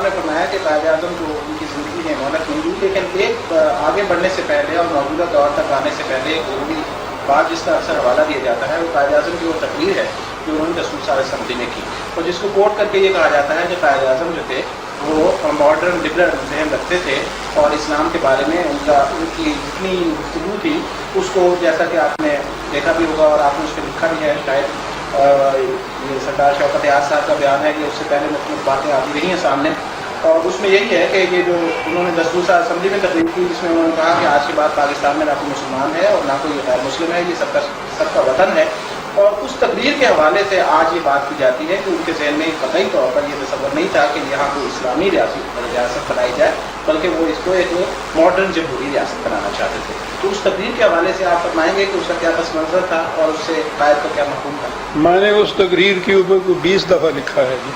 نے فرمایا کہ قائد اعظم جو ان کی زندگی میں مہلت ملی، لیکن ایک آگے بڑھنے سے پہلے اور موجودہ دور تک آنے سے پہلے ایک ضروری بات جس کا اکثر حوالہ دیا جاتا ہے وہ قائد اعظم کی وہ تقریر ہے جو انہوں نے رسول صلی اللہ علیہ وسلم نے کی، اور جس کو کوٹ کر کے یہ کہا جاتا ہے کہ قائد اعظم جو تھے وہ ماڈرن لبرل ذہن رکھتے تھے اور اسلام کے بارے میں ان کی جتنی گفتگو تھی اس کو، جیسا کہ آپ نے دیکھا بھی ہوگا اور آپ نے اس پہ لکھا بھی ہے شاید، یہ سردار شوکت یار صاحب کا بیان ہے کہ اس سے پہلے مختلف باتیں آتی رہی ہیں سامنے، اور اس میں یہی ہے کہ یہ جو انہوں نے دستور اسمبلی میں تقریر کی جس میں انہوں نے کہا کہ آج کے بعد پاکستان میں نہ کوئی مسلمان ہے اور نہ کوئی غیر مسلم ہے، یہ سب کا وطن ہے، اور اس تقریر کے حوالے سے آج یہ بات کی جاتی ہے کہ ان کے ذہن میں قطعی طور پر یہ تصور نہیں تھا کہ یہاں کوئی اسلامی ریاست بنائی جائے، بلکہ وہ اس کو ایک ماڈرن جمہوری ریاست بنانا چاہتے تھے۔ تو اس تقریر کے حوالے سے آپ فرمائیں گے کہ اس کا کیا پس منظر تھا اور اس سے قائد کا کیا مفہوم تھا؟ میں نے اس تقریر کے اوپر کو 20 دفعہ لکھا ہے جی۔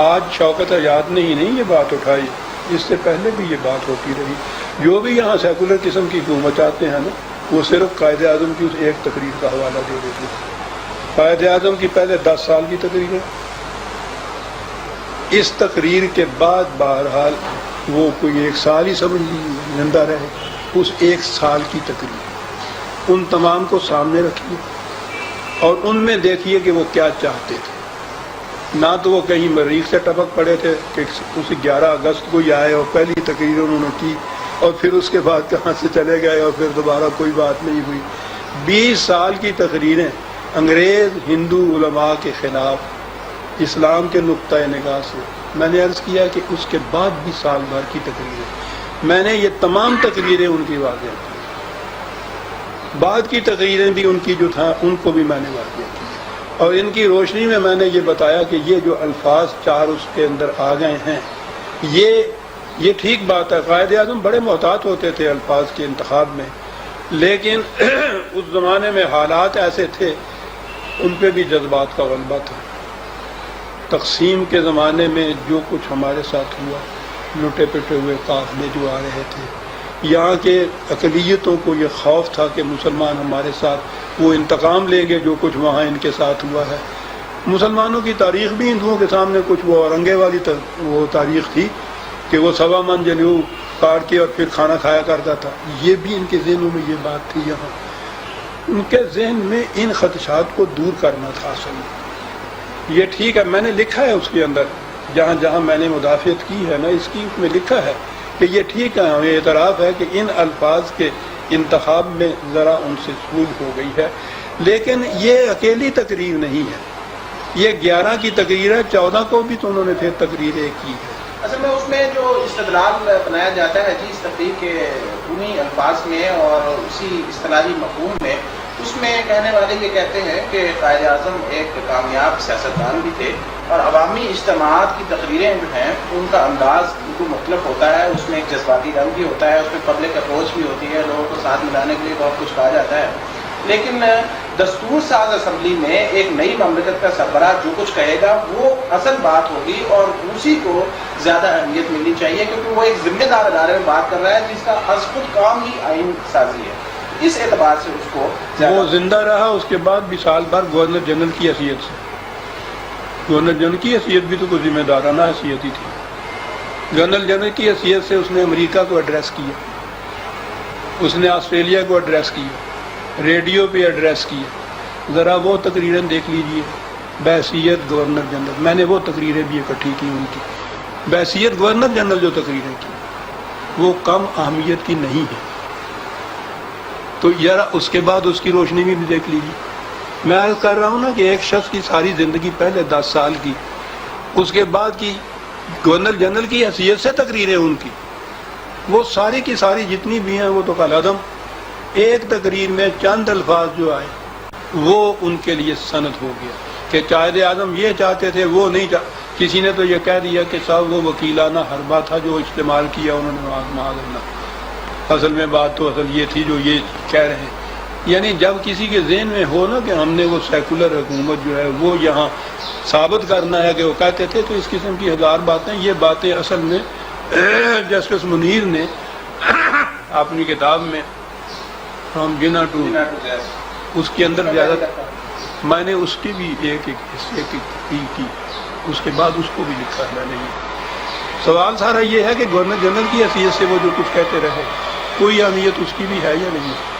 آج شوکت آزاد نے ہی نہیں یہ بات اٹھائی، اس سے پہلے بھی یہ بات ہوتی رہی۔ جو بھی یہاں سیکولر قسم کی حکومت چاہتے ہیں نا، وہ صرف قائد اعظم کی اس ایک تقریر کا حوالہ دے دیتے ہیں۔ قائد اعظم کی پہلے 10 سال کی تقریر ہے، اس تقریر کے بعد بہرحال وہ کوئی 1 سال ہی سمجھ زندہ رہے، اس 1 سال کی تقریر ان تمام کو سامنے رکھیے اور ان میں دیکھیے کہ وہ کیا چاہتے تھے۔ نہ تو وہ کہیں مریخ سے ٹپک پڑے تھے کہ اس 11 اگست کو ہی آئے اور پہلی تقریر انہوں نے کی اور پھر اس کے بعد کہاں سے چلے گئے اور پھر دوبارہ کوئی بات نہیں ہوئی۔ 20 سال کی تقریریں انگریز ہندو علماء کے خلاف اسلام کے نقطۂ نگاہ سے، میں نے عرض کیا کہ اس کے بعد بھی سال بھر کی تقریریں، میں نے یہ تمام تقریریں ان کی واضح کی، بعد کی تقریریں بھی ان کی جو تھا ان کو بھی میں نے واضح کی، اور ان کی روشنی میں میں نے یہ بتایا کہ یہ جو الفاظ 4 اس کے اندر آ گئے ہیں یہ ٹھیک بات ہے۔ قائد اعظم بڑے محتاط ہوتے تھے الفاظ کے انتخاب میں، لیکن اس زمانے میں حالات ایسے تھے، ان پہ بھی جذبات کا غلبہ تھا۔ تقسیم کے زمانے میں جو کچھ ہمارے ساتھ ہوا، لٹے پٹے ہوئے قافلے جو آ رہے تھے، یہاں کے اقلیتوں کو یہ خوف تھا کہ مسلمان ہمارے ساتھ وہ انتقام لیں گے جو کچھ وہاں ان کے ساتھ ہوا ہے۔ مسلمانوں کی تاریخ بھی ہندوؤں کے سامنے کچھ وہ اورنگے والی وہ تاریخ تھی کہ وہ 1.25 من جنیو کاٹ کے اور پھر کھانا کھایا کرتا تھا، یہ بھی ان کے ذہنوں میں یہ بات تھی۔ یہاں ان کے ذہن میں ان خدشات کو دور کرنا تھا اصل میں۔ یہ ٹھیک ہے، میں نے لکھا ہے اس کے اندر، جہاں جہاں میں نے مدافعت کی ہے نا اس کی، اس میں لکھا ہے کہ یہ ٹھیک ہے، ہمیں اعتراف ہے کہ ان الفاظ کے انتخاب میں ذرا ان سے سوج ہو گئی ہے، لیکن یہ اکیلی تقریر نہیں ہے، یہ 11 کی تقریر ہے، 14 کو بھی تو انہوں نے پھر تقریریں کی ہے۔ اصل میں اس میں جو استدلال بنایا جاتا ہے جی اس تقریر کے انہی الفاظ میں اور اسی اصطلاحی مفہوم میں، اس میں کہنے والے یہ کہتے ہیں کہ قائد اعظم ایک کامیاب سیاستدان بھی تھے، اور عوامی اجتماعات کی تقریریں جو ہیں ان کا انداز بالکل مختلف ہوتا ہے، اس میں ایک جذباتی رنگ بھی ہوتا ہے، اس میں پبلک اپروچ بھی ہوتی ہے، لوگوں کو ساتھ ملانے کے لیے بہت کچھ کہا جاتا ہے، لیکن دستور ساز اسمبلی میں ایک نئی مملکت کا سربراہ جو کچھ کہے گا وہ اصل بات ہوگی اور اسی کو زیادہ اہمیت ملنی چاہیے، کیونکہ وہ ایک ذمہ دار ادارے میں بات کر رہا ہے جس کا از خود کام ہی آئین سازی ہے، اس اعتبار سے اس کو وہ زندہ رہا۔ اس کے بعد بھی سال بھر گورنر جنرل کی حیثیت سے، گورنر جنرل کی حیثیت بھی تو کوئی ذمہ دارانہ حیثیت ہی تھی۔ گورنر جنرل کی حیثیت سے اس نے امریکہ کو ایڈریس کیا، اس نے آسٹریلیا کو ایڈریس کیا، ریڈیو پہ ایڈریس کیا، ذرا وہ تقریریں دیکھ لیجئے بحیثیت گورنر جنرل، میں نے وہ تقریریں بھی اکٹھی کی ان کی، بحیثیت گورنر جنرل جو تقریریں کی وہ کم اہمیت کی نہیں ہے، تو ذرا اس کے بعد اس کی روشنی بھی دیکھ لیجیے۔ میں عرض کر رہا ہوں نا کہ ایک شخص کی ساری زندگی پہلے 10 سال کی، اس کے بعد کی گورنر جنرل کی حیثیت سے تقریریں ان کی، وہ ساری کی ساری جتنی بھی ہیں وہ تو کالعدم، ایک تقریر میں چند الفاظ جو آئے وہ ان کے لیے سند ہو گیا کہ قائد اعظم یہ چاہتے تھے، وہ نہیں کسی نے تو یہ کہہ دیا کہ صاحب وہ وکیلانہ حربہ تھا جو استعمال کیا انہوں نے، معاذ اللہ۔ اصل میں بات تو اصل یہ تھی جو یہ کہہ رہے ہیں، یعنی جب کسی کے ذہن میں ہو نا کہ ہم نے وہ سیکولر حکومت جو ہے وہ یہاں ثابت کرنا ہے کہ وہ کہتے تھے، تو اس قسم کی 1000 باتیں، یہ باتیں اصل میں جسٹس منیر نے اپنی کتاب میں فرام جنا ٹو اس کے اندر زیادہ، میں نے اس کی بھی ایک حصے کی، اس کے بعد اس کو بھی لکھا ہے میں نے۔ سوال سارا یہ ہے کہ گورنر جنرل کی حیثیت سے وہ جو کچھ کہتے رہے، کوئی اہمیت اس کی بھی ہے یا نہیں ہے؟